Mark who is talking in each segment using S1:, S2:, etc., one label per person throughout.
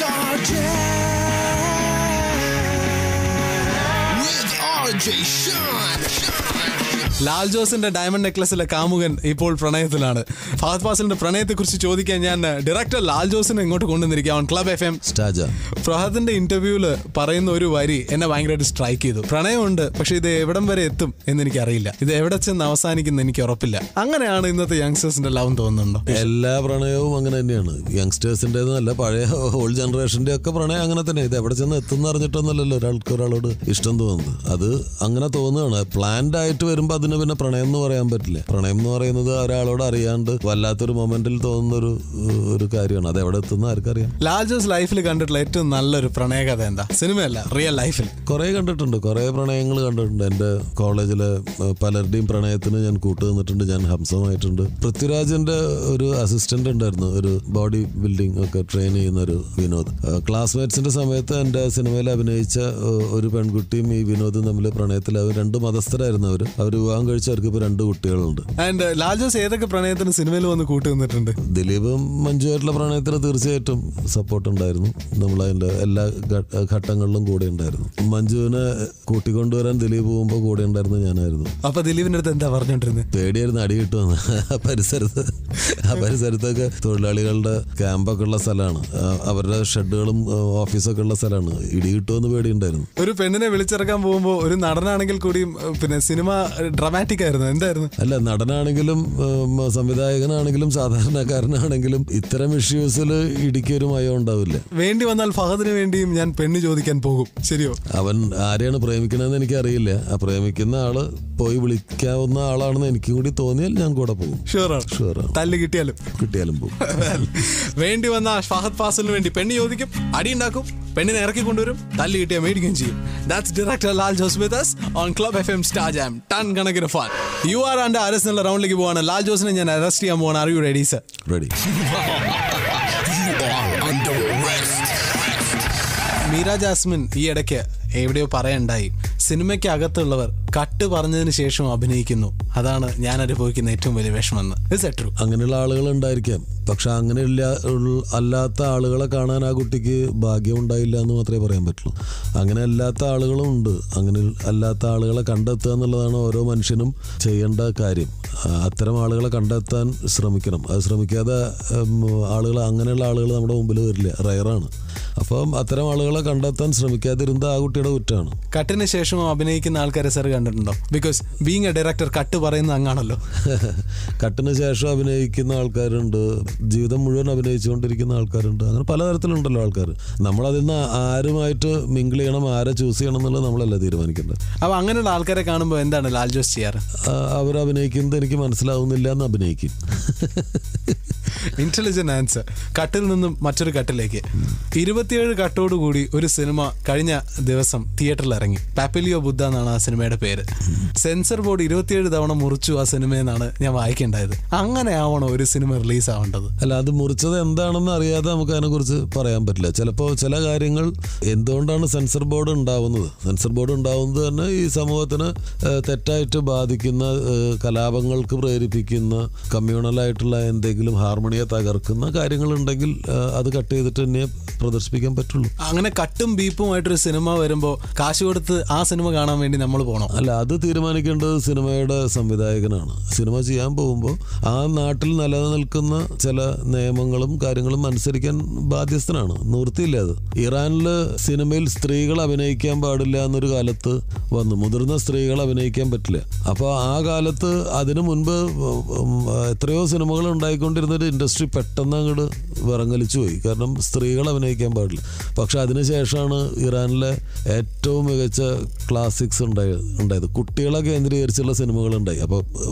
S1: Star Jam with RJ Sean.
S2: Lal ജോസിന്റെ diamond നെക്ലസിലെ കാമുകൻ ഇപ്പോൾ പ്രണയത്തിലാണ്. ഫഹദ് ഫാസിലിന്റെ പ്രണയത്തെക്കുറിച്ച് ചോദിക്കാൻ ഞാൻ ഡയറക്ടർ ലാൽ ജോസിനെ ഇങ്ങോട്ട് കൊണ്ടുവന്നിരിക്കുക ഓൺ ക്ലബ് FM സ്റ്റാജ. ഫഹദിന്റെ ഇന്റർവ്യൂവിൽ പറയുന്ന ഒരു വരി എന്നെ ഭയങ്കരമായിട്ട് സ്ട്രൈക്ക് ചെയ്തു. പ്രണയമുണ്ട്, പക്ഷെ ഇത് എവിടം വരെ എത്തും എന്ന് എനിക്കറിയില്ല, ഇത് എവിടെ ചെന്ന് അവസാനിക്കുന്ന എനിക്ക് ഉറപ്പില്ല. അങ്ങനെയാണ് ഇന്നത്തെ യങ്സ്റ്റേഴ്സിന്റെ ലവ് തോന്നുന്നുണ്ടോ?
S3: എല്ലാ പ്രണയവും അങ്ങനെ തന്നെയാണ്. യങ്സ്റ്റേഴ്സിന്റേതല്ല, പഴയ ഓൾഡ് ജനറേഷന്റെ ഒക്കെ പ്രണയം അങ്ങനെ തന്നെ. ഇത് എവിടെ ചെന്ന് എത്തുന്ന അറിഞ്ഞിട്ടൊന്നുമല്ലല്ലോ ഒരാളോട് ഇഷ്ടം തോന്നുന്നത്. അത് അങ്ങനെ തോന്നുകയാണ്. പ്ലാൻഡ് ആയിട്ട് വരുമ്പോൾ അതിന് പിന്നെ പ്രണയം എന്ന് പറയാൻ പറ്റില്ല. പ്രണയം എന്ന് പറയുന്നത് ഒരാളോട് അറിയാണ്ട് വല്ലാത്തൊരു മൊമെന്റിൽ തോന്നുന്ന ഒരു കാര്യമാണ്. അത് എവിടെ എത്തുന്ന ആർക്കറിയാം.
S2: ലാൽ ജോസ് ലൈഫിൽ കണ്ടിട്ടുള്ള ഏറ്റവും നല്ലൊരു പ്രണയകഥ എന്താ? സിനിമയല്ല, റിയൽ ലൈഫിൽ.
S3: കുറെ കണ്ടിട്ടുണ്ട്, കുറെ പ്രണയങ്ങൾ കണ്ടിട്ടുണ്ട്. എന്റെ കോളേജിലെ പലരുടെയും പ്രണയത്തിന് ഞാൻ കൂട്ടുനിന്നിട്ടുണ്ട്. ഞാൻ ഹംസമായിട്ടുണ്ട്. പൃഥ്വിരാജിന്റെ ഒരു അസിസ്റ്റന്റ് ഉണ്ടായിരുന്നു, ഒരു ബോഡി ബിൽഡിംഗ് ഒക്കെ ട്രെയിൻ ചെയ്യുന്ന ഒരു വിനോദ്. ക്ലാസ്മേറ്റ്സിന്റെ സമയത്ത് എന്റെ സിനിമയിൽ അഭിനയിച്ച ഒരു പെൺകുട്ടിയും ഈ വിനോദും തമ്മിൽ പ്രണയത്തിൽ. അവർ രണ്ട് മതസ്ഥരായിരുന്നു. അവർ വിവാഹം കഴിച്ചവർക്ക് ഇപ്പൊ 2 കുട്ടികളുണ്ട്.
S2: ആൻഡ് ലാൽ ജോസ് ഏതൊക്കെ പ്രണയത്തിന് സിനിമയിൽ വന്ന് കൂട്ടുനിന്നിട്ടുണ്ട്?
S3: ദിലീപും മഞ്ജുവായിട്ടുള്ള പ്രണയത്തിന് തീർച്ചയായിട്ടും സപ്പോർട്ട് ഉണ്ടായിരുന്നു. നമ്മളതിന്റെ എല്ലാ ഘട്ടങ്ങളിലും കൂടെ ഉണ്ടായിരുന്നു. മഞ്ജുവിനെ കൂട്ടിക്കൊണ്ടുവരാൻ ദിലീപ് പോകുമ്പോൾ കൂടെ ഉണ്ടായിരുന്നു ഞാനായിരുന്നു.
S2: അപ്പൊ ദിലീപിന്റെ അടുത്ത് എന്താ പറഞ്ഞോണ്ടിരുന്നത്?
S3: പേടിയായിരുന്നു അടി കിട്ടുമെന്ന്. ആ പരിസരത്തൊക്കെ തൊഴിലാളികളുടെ ക്യാമ്പൊക്കെ ഉള്ള സ്ഥലമാണ്. അവരുടെ ഷെഡുകളും ഓഫീസൊക്കെ ഉള്ള സ്ഥലമാണ്. ഇടി കിട്ടുമെന്ന് പേടിയുണ്ടായിരുന്നു.
S2: ഒരു പെണ്ണിനെ വിളിച്ചിറക്കാൻ പോകുമ്പോൾ ഒരു നടനാണെങ്കിൽ കൂടിയും പിന്നെ സിനിമ ഡ്രാമാറ്റിക് ആയിരുന്നു. എന്തായിരുന്നു?
S3: അല്ല, നടനാണെങ്കിലും സംവിധായകനാണെങ്കിലും സാധാരണക്കാരനാണെങ്കിലും ഇത്തരം ഇഷ്യൂസിൽ ഇടിക്കൊരു മയം ഉണ്ടാവില്ല.
S2: വേണ്ടി വന്നാൽ ഫഹദിന് വേണ്ടിയും ഞാൻ പെണ്ണ് ചോദിക്കാൻ പോകും. ശരിയോ?
S3: അവൻ ആരെയാണ് പ്രേമിക്കണമെന്ന് എനിക്കറിയില്ല. ആ പ്രേമിക്കുന്ന ആള് പോയി വിളിക്കാവുന്ന ആളാണെന്ന് എനിക്കും കൂടി തോന്നിയാൽ ഞാൻ കൂടെ പോകും. ഷുവറാണ്.
S2: തല്ല് കിട്ടിയാലും
S3: പോകും.
S2: വേണ്ടി വന്ന ഫഹദ് ഫാസിലിന് വേണ്ടി പെണ്ണ് ചോദിക്കും, അടി ഉണ്ടാക്കും, പെണ്ണിനെ ഇറക്കി കൊണ്ടുവരും, തല്ല് കിട്ടിയാൽ മേടിക്കുകയും ചെയ്യും. That's director Lal Jose with us on Club FM Star Jam. Ton കണക്കിന് fun. You are and arrest എന്നുള്ള റൗണ്ടിലേക്ക് പോവാണ്. ലാൽ ജോസിനെ ഞാൻ അറസ്റ്റ് ചെയ്യാൻ പോവാണ്. Are you ready sir?
S3: Ready.
S2: Meera Jasmine ഈ ഇടയ്ക്ക് എവിടെയോ പറയണ്ടായി, സിനിമയ്ക്ക് അകത്തുള്ളവർ കട്ട് പറഞ്ഞതിന് ശേഷം അഭിനയിക്കുന്നു, അതാണ് ഞാൻ അനുഭവിക്കുന്ന ഏറ്റവും വലിയ വിഷമെന്ന്. Is it true?
S3: അങ്ങനെയുള്ള ആളുകൾ ഉണ്ടായിരിക്കാം. പക്ഷെ അങ്ങനെ അല്ലാത്ത ആളുകളെ കാണാൻ ആ കുട്ടിക്ക് ഭാഗ്യം ഉണ്ടായില്ല എന്ന് മാത്രമേ പറയാൻ പറ്റുള്ളൂ. അങ്ങനെ അല്ലാത്ത ആളുകളും ഉണ്ട്. അങ്ങനെ അല്ലാത്ത ആളുകളെ കണ്ടെത്തുക എന്നുള്ളതാണ് ഓരോ മനുഷ്യനും ചെയ്യേണ്ട കാര്യം. അത്തരം ആളുകളെ കണ്ടെത്താൻ ശ്രമിക്കണം. അത് ശ്രമിക്കാതെ അങ്ങനെയുള്ള ആളുകൾ നമ്മുടെ മുമ്പിൽ വരില്ല, റയറാണ്. അപ്പം അത്തരം ആളുകളെ കണ്ടെത്താൻ ശ്രമിക്കാതിരുന്നത് ആ കുട്ടിയുടെ കുറ്റമാണ്.
S2: കട്ടിന് ശേഷം അഭിനയിക്കുന്ന ആൾക്കാരെ സാർ കണ്ടിട്ടുണ്ടോ? Because being A director cut പറയുന്നത് അങ്ങാണല്ലോ.
S3: കട്ടിന് ശേഷം അഭിനയിക്കുന്ന ആൾക്കാരുണ്ട്, ജീവിതം മുഴുവൻ അഭിനയിച്ചുകൊണ്ടിരിക്കുന്ന ആൾക്കാരുണ്ട്. അങ്ങനെ പലതരത്തിലുണ്ടല്ലോ ആൾക്കാർ. നമ്മളതിൽ നിന്ന് ആരുമായിട്ട് മിങ്കിൾ ചെയ്യണം, ആരെ ചൂസ് ചെയ്യണം എന്നുള്ളത് നമ്മളല്ല തീരുമാനിക്കേണ്ടത്.
S2: അപ്പോൾ അങ്ങനെയുള്ള ആൾക്കാരെ കാണുമ്പോൾ എന്താണ് ലാൽ ജോസ് ചെയ്യാറ്?
S3: അവർ അഭിനയിക്കുന്നത് എനിക്ക് മനസ്സിലാവുന്നില്ല എന്ന് അഭിനയിക്കും.
S2: Intelligent answer. കട്ടിൽ നിന്നും മറ്റൊരു കട്ടിലേക്ക്. 27 കട്ടോടുകൂടി ഒരു സിനിമ കഴിഞ്ഞ ദിവസം തിയേറ്ററിൽ ഇറങ്ങി. പാപ്പിലിയോ ബുദ്ധ എന്നാണ് ആ സിനിമയുടെ പേര്. സെൻസർ ബോർഡ് 27 തവണ മുറിച്ചു ആ സിനിമയെന്നാണ് ഞാൻ വായിക്കേണ്ടായത്. അങ്ങനെ ആവണോ ഒരു സിനിമ റിലീസ് ആവേണ്ടത്?
S3: അല്ല, അത് മുറിച്ചത് എന്താണെന്ന് അറിയാതെ നമുക്ക് അതിനെക്കുറിച്ച് പറയാൻ പറ്റില്ല. ചിലപ്പോൾ ചില കാര്യങ്ങൾ എന്തുകൊണ്ടാണ് സെൻസർ ബോർഡ് ഉണ്ടാവുന്നത്? സെൻസർ ബോർഡ് ഉണ്ടാവുന്നത് തന്നെ ഈ സമൂഹത്തിന് തെറ്റായിട്ട് ബാധിക്കുന്ന, കലാപങ്ങൾക്ക് പ്രേരിപ്പിക്കുന്ന, കമ്മ്യൂണലായിട്ടുള്ള എന്തെങ്കിലും ഹാർമണിയെ തകർക്കുന്ന കാര്യങ്ങളുണ്ടെങ്കിൽ അത് കട്ട് ചെയ്തിട്ട് തന്നെ പ്രദർശിപ്പിക്കാൻ പറ്റുള്ളൂ.
S2: അങ്ങനെ കട്ടും ബീപ്പുമായിട്ടൊരു സിനിമ വരുമ്പോൾ കാശ് കൊടുത്ത് ആ സിനിമ കാണാൻ വേണ്ടി നമ്മൾ പോകണം?
S3: അല്ല, അത് തീരുമാനിക്കേണ്ടത് സിനിമയുടെ സംവിധായകനാണ്. സിനിമ ചെയ്യാൻ പോകുമ്പോൾ ആ നാട്ടിൽ നിലനിൽക്കുന്ന ചില നിയമങ്ങളും കാര്യങ്ങളും അനുസരിക്കാൻ ബാധ്യസ്ഥനാണ്. നിവൃത്തിയില്ല. അത് ഇറാനിൽ സിനിമയിൽ സ്ത്രീകൾ അഭിനയിക്കാൻ പാടില്ല എന്നൊരു കാലത്ത് വന്നു. മുതിർന്ന സ്ത്രീകൾ അഭിനയിക്കാൻ പറ്റില്ല. അപ്പോൾ ആ കാലത്ത് അതിനു മുൻപ് എത്രയോ സിനിമകൾ ഉണ്ടായിക്കൊണ്ടിരുന്നൊരു ഇൻഡസ്ട്രി പെട്ടെന്ന് അങ്ങോട്ട് വിറങ്ങലിച്ചു പോയി. കാരണം സ്ത്രീകൾ അഭിനയിക്കാൻ പാടില്ല. പക്ഷെ അതിനുശേഷമാണ് ഇറാനിലെ ഏറ്റവും മികച്ച ക്ലാസിക്സ് ഉണ്ടായത്. കുട്ടികളെ കേന്ദ്രീകരിച്ചുള്ള സിനിമകളുണ്ടായി. അപ്പോൾ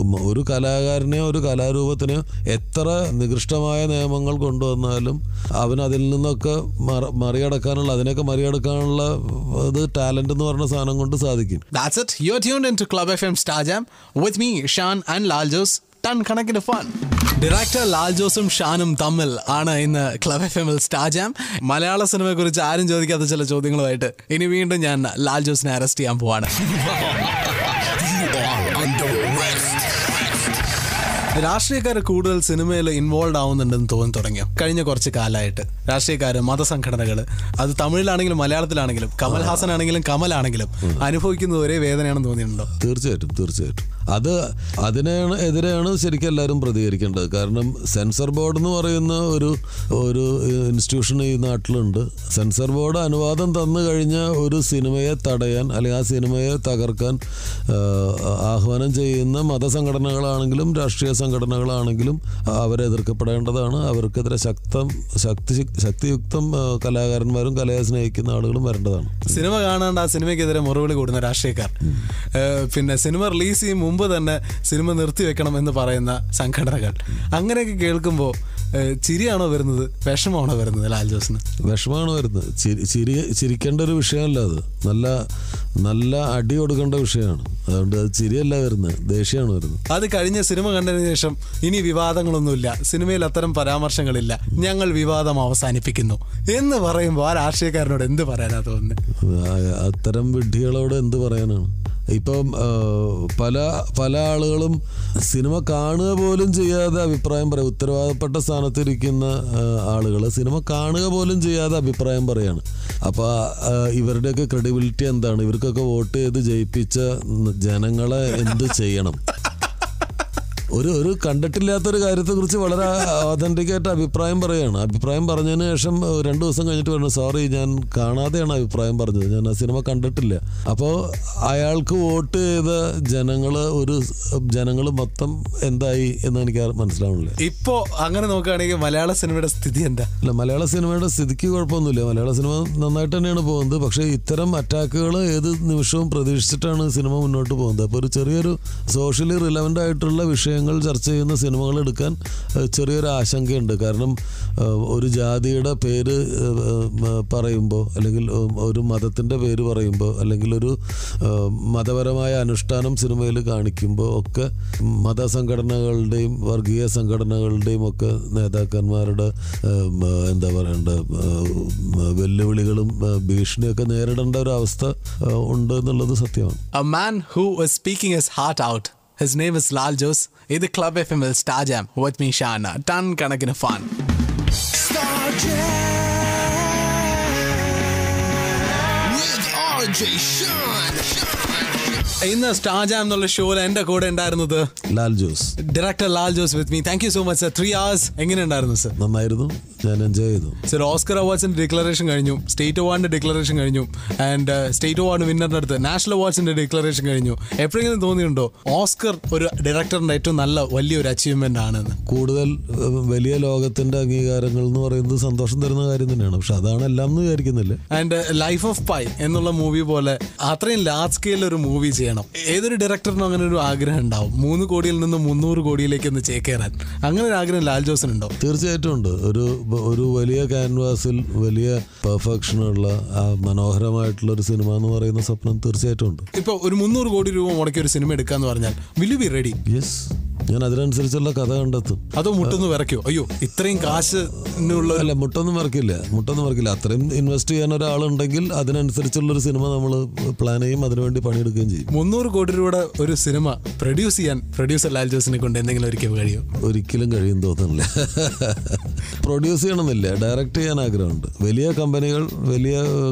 S3: ഒരു കലാകാരനെയോ ഒരു കലാരൂപത്തിനെയോ എത്ര നികൃഷ്ടമായ നിയമങ്ങൾ കൊണ്ടുവന്നാലും അവനതിൽ നിന്നൊക്കെ അതിനെയൊക്കെ മറികടക്കാനുള്ള ടാലന്റ് എന്ന് പറഞ്ഞ സാധനം കൊണ്ട് സാധിക്കും.
S2: That's it. You're tuned into Club FM Star Jam with me, Shan and Lal Jose. Ton കണക്കിന് ഫൺ. ഡയറക്ടർ ലാൽ ജോസും ഷാനും തമ്മിൽ ആണ് ഇന്ന് ക്ലബ് FM സ്റ്റാർ ജാം. മലയാള സിനിമയെ കുറിച്ച് ആരും ചോദിക്കാത്ത ചില ചോദ്യങ്ങളുമായിട്ട് ഇനി വീണ്ടും ഞാൻ ലാൽ ജോസിനെ അറസ്റ്റ് ചെയ്യാൻ പോവാണ്. രാഷ്ട്രീയക്കാർ കൂടുതൽ സിനിമയിൽ ഇൻവോൾവ് ആവുന്നുണ്ടെന്ന് തോന്നി തുടങ്ങിയോ കഴിഞ്ഞ കുറച്ച് കാലമായിട്ട്? രാഷ്ട്രീയക്കാര്, മതസംഘടനകൾ, അത് തമിഴിലാണെങ്കിലും മലയാളത്തിലാണെങ്കിലും കമൽഹാസൻ ആണെങ്കിലും കമലാണെങ്കിലും അനുഭവിക്കുന്നത് ഒരേ വേദനയാണെന്ന് തോന്നിയിട്ടുണ്ടോ?
S3: തീർച്ചയായിട്ടും അതിനാണ് എതിരെയാണ് ശരിക്കും എല്ലാവരും പ്രതികരിക്കേണ്ടത്. കാരണം സെൻസർ ബോർഡ് എന്ന് പറയുന്ന ഒരു ഇൻസ്റ്റിറ്റ്യൂഷൻ ഈ നാട്ടിലുണ്ട്. സെൻസർ ബോർഡ് അനുവാദം തന്നു കഴിഞ്ഞാൽ ഒരു സിനിമയെ തടയാൻ അല്ലെങ്കിൽ ആ സിനിമയെ തകർക്കാൻ ആഹ്വാനം ചെയ്യുന്ന മതസംഘടനകളാണെങ്കിലും രാഷ്ട്രീയ സംഘടനകളാണെങ്കിലും അവരെ എതിർക്കപ്പെടേണ്ടതാണ്. അവർക്കെതിരെ ശക്തിയുക്തം കലാകാരന്മാരും കലയെ സ്നേഹിക്കുന്ന ആളുകളും വരേണ്ടതാണ്.
S2: സിനിമ കാണാണ്ട് ആ സിനിമയ്ക്കെതിരെ മുറവിളി കൂടുന്ന രാഷ്ട്രീയക്കാർ, പിന്നെ സിനിമ റിലീസ് ചെയ്യും മുമ്പ് തന്നെ സിനിമ നിർത്തിവെക്കണം എന്ന് പറയുന്ന സംഘടനകൾ, അങ്ങനെയൊക്കെ കേൾക്കുമ്പോൾ ചിരിയാണോ വരുന്നത്, വിഷമാണോ വരുന്നത്? ലാൽ ജോസിന്
S3: വിഷമാണ് വരുന്നത്. ചിരിക്കേണ്ട ഒരു വിഷയമല്ല അത്. നല്ല അടി കൊടുക്കേണ്ട വിഷയമാണ്. അതുകൊണ്ട് അത് ചിരിയല്ല വരുന്നത്, ദേഷ്യമാണ് വരുന്നത്.
S2: അത് കഴിഞ്ഞ സിനിമ കണ്ടതിന് ശേഷം ഇനി വിവാദങ്ങളൊന്നുമില്ല, സിനിമയിൽ അത്തരം പരാമർശങ്ങളില്ല, ഞങ്ങൾ വിവാദം അവസാനിപ്പിക്കുന്നു എന്ന് പറയുമ്പോൾ ആ രാഷ്ട്രീയക്കാരനോട് എന്ത് പറയാനാ തോന്നുന്നത്?
S3: അത്തരം വിഡ്ഢികളോട് എന്ത് പറയാനാണ്? ഇപ്പം പല ആളുകളും സിനിമ കാണുക പോലും ചെയ്യാതെ അഭിപ്രായം പറയും. ഉത്തരവാദപ്പെട്ട സ്ഥാനത്തിരിക്കുന്ന ആളുകൾ സിനിമ കാണുക പോലും ചെയ്യാതെ അഭിപ്രായം പറയാണ്. അപ്പോൾ ഇവരുടെയൊക്കെ ക്രെഡിബിലിറ്റി എന്താണ്? ഇവർക്കൊക്കെ വോട്ട് ചെയ്ത് ജയിപ്പിച്ച ജനങ്ങളെ എന്ത് ചെയ്യണം? ഒരു കണ്ടിട്ടില്ലാത്തൊരു കാര്യത്തെക്കുറിച്ച് വളരെ ഓതന്റിക്കായിട്ട് അഭിപ്രായം പറയുകയാണ്. അഭിപ്രായം പറഞ്ഞതിന് ശേഷം 2 ദിവസം കഴിഞ്ഞിട്ട് പറഞ്ഞു, സോറി ഞാൻ കാണാതെയാണ് അഭിപ്രായം പറഞ്ഞത്, ഞാൻ ആ സിനിമ കണ്ടിട്ടില്ല. അപ്പോൾ അയാൾക്ക് വോട്ട് ചെയ്ത ജനങ്ങൾ മൊത്തം എന്തായി എന്ന് എനിക്ക് മനസ്സിലാവുന്നില്ല.
S2: ഇപ്പോൾ അങ്ങനെ നോക്കുകയാണെങ്കിൽ മലയാള സിനിമയുടെ സ്ഥിതി എന്താ?
S3: അല്ല, മലയാള സിനിമയുടെ സ്ഥിതിക്ക് കുഴപ്പമൊന്നുമില്ല. മലയാള സിനിമ നന്നായിട്ട് തന്നെയാണ് പോകുന്നത്. പക്ഷേ ഇത്തരം അറ്റാക്കുകൾ ഏത് നിമിഷവും പ്രതീക്ഷിച്ചിട്ടാണ് സിനിമ മുന്നോട്ട് പോകുന്നത്. അപ്പോൾ ഒരു ചെറിയൊരു സോഷ്യലി റിലവൻ്റ് ആയിട്ടുള്ള വിഷയം ചർച്ച ചെയ്യുന്ന സിനിമകൾ എടുക്കാൻ ചെറിയൊരു ആശങ്കയുണ്ട്. കാരണം ഒരു ജാതിയുടെ പേര് പറയുമ്പോൾ, അല്ലെങ്കിൽ ഒരു മതത്തിൻ്റെ പേര് പറയുമ്പോൾ, അല്ലെങ്കിൽ ഒരു മതപരമായ അനുഷ്ഠാനം സിനിമയിൽ കാണിക്കുമ്പോൾ ഒക്കെ മതസംഘടനകളുടെയും വർഗീയ സംഘടനകളുടെയും ഒക്കെ നേതാക്കന്മാരുടെ എന്താ പറയണ്ട വെല്ലുവിളികളും ഭീഷണിയൊക്കെ നേരിടേണ്ട ഒരു അവസ്ഥ ഉണ്ട് എന്നുള്ളത് സത്യമാണ്.
S2: A man who was speaking his heart out. His name is Lal Jos. ഇത് Club FM Star Jam with me Shana. Ton കണക്കിന് fun.
S1: Star Jam with RJ Sean.
S2: ഇന്ന് സ്റ്റാർ ജാം എന്നുള്ള ഷോയിൽ എന്റെ കൂടെ ഉണ്ടായിരുന്നത്
S3: Lal Jose,
S2: director Lal Jose with me. Thank you so much sir. 3 hours എങ്ങനെ ഉണ്ടായിരുന്നു സർ?
S3: നന്നായിരുന്നു, ഞാൻ എൻജോയ് ചെയ്തു
S2: സർ. ഓസ്കർ അവാർഡ്സിന്റെ ഡിക്ലറേഷൻ കഴിഞ്ഞു, സ്റ്റേറ്റ് അവാർഡിന്റെ ഡിക്ലറേഷൻ കഴിഞ്ഞു, ആൻഡ് സ്റ്റേറ്റ് അവാർഡ് വിന്നറിന്റെ അടുത്ത് നാഷണൽ അവാർഡ്സിന്റെ ഡിക്ലറേഷൻ കഴിഞ്ഞു. എപ്പോഴെങ്കിലും തോന്നിയിട്ടുണ്ടോ ഓസ്കർ ഒരു ഡയറക്ടറിന്റെ ഏറ്റവും വലിയൊരു അച്ചീവ്മെന്റ് ആണെന്ന്?
S3: കൂടുതൽ വലിയ ലോകത്തിന്റെ അംഗീകാരങ്ങൾ എന്ന് പറയുന്നത് സന്തോഷം തരുന്ന കാര്യം തന്നെയാണ്. പക്ഷെ അതാണ് എല്ലാം എന്ന് വിചാരിക്കുന്നില്ല.
S2: ആൻഡ് ലൈഫ് ഓഫ് പൈ എന്നുള്ള മൂവി പോലെ അത്രയും ലാർജ് സ്കെയിലിൽ ഒരു മൂവി ചെയ്യണം. ഏതൊരു ഡയറക്ടറിനും അങ്ങനെ ഒരു ആഗ്രഹം ഉണ്ടാവും, 3 കോടിയിൽ നിന്ന് 300 കോടിയിലേക്ക് ഒന്ന് ചേക്കേറാൻ. അങ്ങനെ ഒരു ആഗ്രഹം ലാൽ ജോസിനുണ്ടോ?
S3: തീർച്ചയായിട്ടും ഉണ്ട്. ഒരു വലിയ ക്യാൻവാസിൽ വലിയ പെർഫെക്ഷനുള്ള മനോഹരമായിട്ടുള്ള ഒരു സിനിമ എന്ന് പറയുന്ന സ്വപ്നം തീർച്ചയായിട്ടും ഉണ്ട്.
S2: ഇപ്പൊ ഒരു 300 കോടി രൂപ മുടക്കി ഒരു സിനിമ എടുക്കാന്ന് പറഞ്ഞാൽ will you be ready?
S3: Yes, ഞാൻ അതിനനുസരിച്ചുള്ള കഥ കണ്ടെത്തും.
S2: അതോ മുട്ടൊന്ന് വിറയ്ക്കോ? അയ്യോ ഇത്രയും കാശിനുള്ള
S3: അല്ല, മുട്ടൊന്നും മറക്കില്ല. അത്രയും ഇൻവെസ്റ്റ് ചെയ്യാൻ ഒരാളുണ്ടെങ്കിൽ അതിനനുസരിച്ചുള്ളൊരു സിനിമ നമ്മൾ പ്ലാൻ ചെയ്യും, അതിനുവേണ്ടി പണിയെടുക്കുകയും ചെയ്യും.
S2: 300 കോടി രൂപയുടെ ഒരു സിനിമ പ്രൊഡ്യൂസ് ചെയ്യാൻ പ്രൊഡ്യൂസർ ലാൽ ജോസിനെ കൊണ്ട് എന്തെങ്കിലും
S3: ഒരിക്കലും കഴിയും തോന്നുന്നില്ല. പ്രൊഡ്യൂസ് ചെയ്യണമെന്നില്ല, ഡയറക്റ്റ് ചെയ്യാൻ ആഗ്രഹമുണ്ട്. വലിയ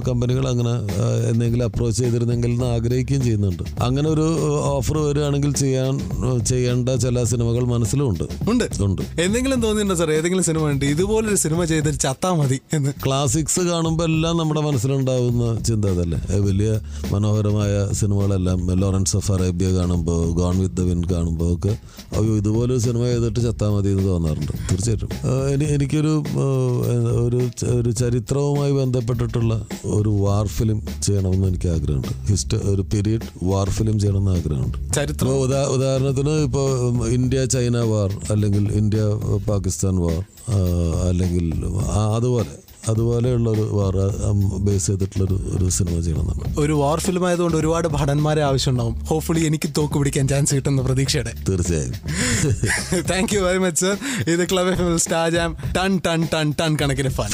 S3: കമ്പനികൾ അങ്ങനെ എന്തെങ്കിലും അപ്രോച്ച് ചെയ്തിരുന്നെങ്കിൽ എന്ന് ആഗ്രഹിക്കുകയും ചെയ്യുന്നുണ്ട്. അങ്ങനെ ഒരു ഓഫർ വരികയാണെങ്കിൽ ചെയ്യേണ്ട ചില സിനിമകൾ മനസ്സിലുണ്ട്.
S2: എന്തെങ്കിലും തോന്നിയിട്ടുണ്ടോ സാർ? ഏതെങ്കിലും സിനിമ ഉണ്ട് ഇതുപോലൊരു സിനിമ ചെയ്ത് ചത്താ മതി എന്ന്?
S3: ക്ലാസിക്സ് കാണുമ്പോൾ എല്ലാം നമ്മുടെ മനസ്സിലുണ്ടാവുന്ന ചിന്ത അതല്ലേ. വലിയ മനോഹരമായ സിനിമകളെല്ലാം ലോറൻസ് ഓഫ് അറേബ്യ കാണുമ്പോൾ, ഗോൺ വിത്ത് ദ വിൻഡ് കാണുമ്പോൾ ഒക്കെ അയ്യോ ഇതുപോലൊരു സിനിമ ചെയ്തിട്ട് ചത്താ മതി എന്ന് തോന്നാറുണ്ട്. തീർച്ചയായിട്ടും എനിക്കൊരു ഒരു ചരിത്രവുമായി ബന്ധപ്പെട്ടിട്ടുള്ള ഒരു വാർ ഫിലിം ചെയ്യണമെന്ന് എനിക്ക് ആഗ്രഹമുണ്ട്. ഒരു പീരീഡ് വാർ ഫിലിം ചെയ്യണമെന്ന് ആഗ്രഹമുണ്ട്. ഉദാഹരണത്തിന് ഇപ്പോൾ ഇന്ത്യ ചൈന വാർ, അല്ലെങ്കിൽ ഇന്ത്യ പാകിസ്ഥാൻ വാർ, അല്ലെങ്കിൽ അതുപോലെയുള്ള ഒരു വാർ ബേസ് ചെയ്തിട്ടുള്ള ഒരു സിനിമ ചെയ്യണമെന്നാണ്.
S2: ഒരു വാർ ഫിലിം ആയതുകൊണ്ട് ഒരുപാട് ഭടന്മാരെ ആവശ്യമുണ്ടാവും. ഹോപ്പ്ഫുള്ളി എനിക്ക് തോക്ക് പിടിക്കാൻ ചാൻസ് കിട്ടുന്ന പ്രതീക്ഷയുടെ.
S3: തീർച്ചയായും.
S2: Thank you very much sir. ഇത് club FM star jam. Ton കണക്കിന് ഫൺ.